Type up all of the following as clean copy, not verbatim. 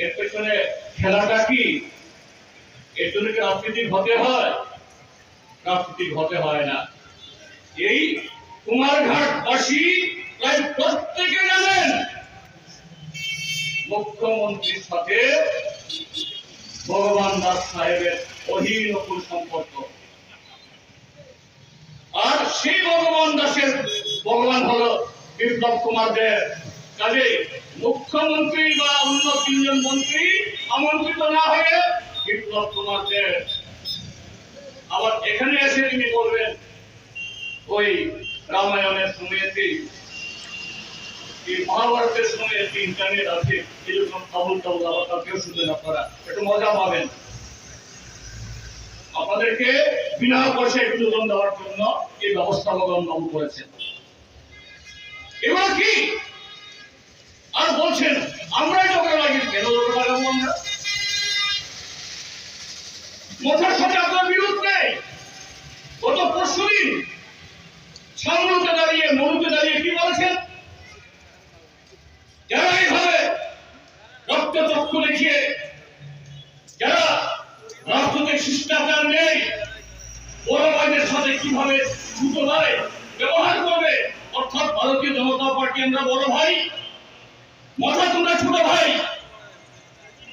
এর পেছনে খেলাটা কি? এর জন্য কি রাজনীতি হতে হয়? রাজনীতি হতে হয় না। এই কুমারঘাটবাসী প্রায় প্রত্যেকে জানেন মুখ্যমন্ত্রীর সাথে ভগবান দাস সাহেবের অহিনকুল সম্পর্ক। আর সেই ভগবান দাসের ভগবান হলো বিপ্লব কুমার দেব। কাজে মুখ্যমন্ত্রী বা অন্য তিনজন মন্ত্রী আমন্ত্রিত না হয়ে বিপ্লব কুমার দেব আবার এখানে এসে তিনি বলবেন ওই রামায়ণের সময়তে মহাভারতের সময় একটি ইন্টারনেট আছে, এরকম কাবুল টাবুল আবার কেউ শুনবেন, আপনারা একটু মজা পাবেন। আপনাদেরকে বিনা পয়সায় বিনোদন দেওয়ার জন্য এই ব্যবস্থা ভগবান বাবু করেছেন। এবার কি আর বলছেন আমরাই ঝগড়া লাগিয়ে কেন ঝগড়া লাগাবো? আমরা মোটার সাথে আপনার বিরোধ নেই। গত পরশুদিন সামনেতে দাঁড়িয়ে মনুতে দাঁড়িয়ে কি বলেছেন? যারা এইভাবে রক্তচক্ষু দেখিয়ে যারা রাজনৈতিক শিষ্টাচার নেই, বড় ভাইদের সাথে কিভাবে ছোট ভাই ব্যবহার করবে, অর্থাৎ ভারতীয় জনতা পার্টি আমরা বড় ভাই, মাথা তোমরা ছোট ভাই,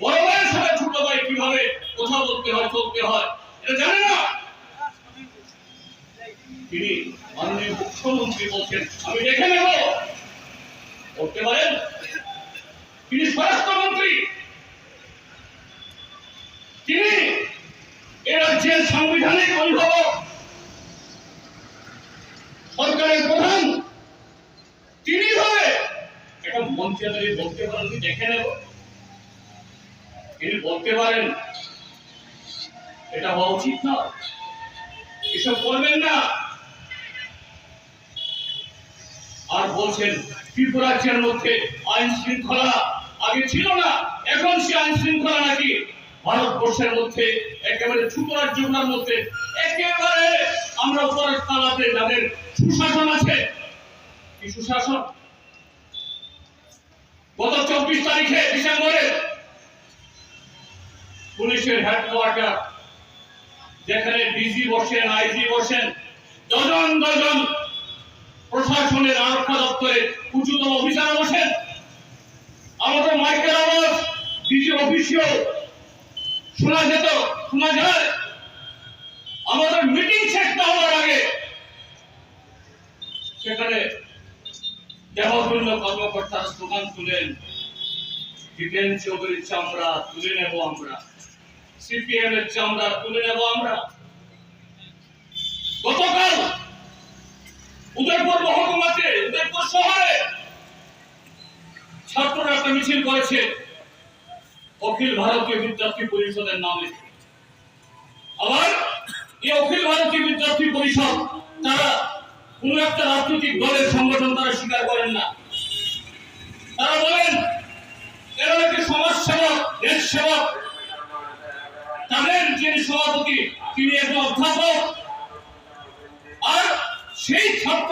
বড় ভাইয়ের সাথে ছোট ভাই কিভাবে কথা বলতে হয়, চলতে হয় এটা জানে না। তিনি মাননীয় মুখ্যমন্ত্রী বলছেন আমি দেখে নেব, বলতে পারেন? তিনি স্বরাষ্ট্রমন্ত্রী, তিনি এ রাজ্যের সাংবিধানিক অভিভাবক, সরকারের প্রধান, তিনি হবে একটা মঞ্চে দাঁড়িয়ে বলতে পারেন আমি দেখে নেব? তিনি বলতে পারেন? এটা হওয়া উচিত না, এসব করবেন না। আর বলছেন ত্রিপুরাজ্যের মধ্যে আইন শৃঙ্খলা আগে ছিল না, এখন সে আইন শৃঙ্খলা নাকি ভারতবর্ষের মধ্যে একেবারে ছোট রাজ্যগুলোর মধ্যে একেবারে আমরা উপরের তালাতে যাদের সুশাসন আছে। কি সুশাসন? গত 24 তারিখে ডিসেম্বরে পুলিশের হেডকোয়ার্টার যেখানে ডিজি বসেন, আইজি বসেন, ডজন ডজন প্রশাসনের আরক্ষা দপ্তরের উচ্চতম অফিসার বসেন, আমাদের মাইকের আওয়াজ ডিজি অফিসেও শোনা যেত, শোনা যায়। আমাদের মিটিং শেষ না হওয়ার আগে সেখানে দেহতুল্য কর্মকর্তারা স্লোগান তুলেন, জিতেন চৌধুরীর চামড়া তুলে নেব আমরা, সিপিএম এর চামড়া তুলে নেব আমরা। গতকাল উদয়পুর মহকুমাতে, উদয়পুর শহরে ছাত্ররা একটা মিছিল করেছে অখিল ভারতীয় বিদ্যার্থী পরিষদের নামে। আবার এই অখিল ভারতীয় বিদ্যার্থী পরিষদ তারা কোন একটা রাজনৈতিক দলের সংগঠন তারা স্বীকার করেন না। তারা বলেন এরা নাকি সমাজ সেবক, দেশ সেবক। তাদের যিনি সভাপতি তিনি একজন অধ্যাপক, আর সেই ছাত্র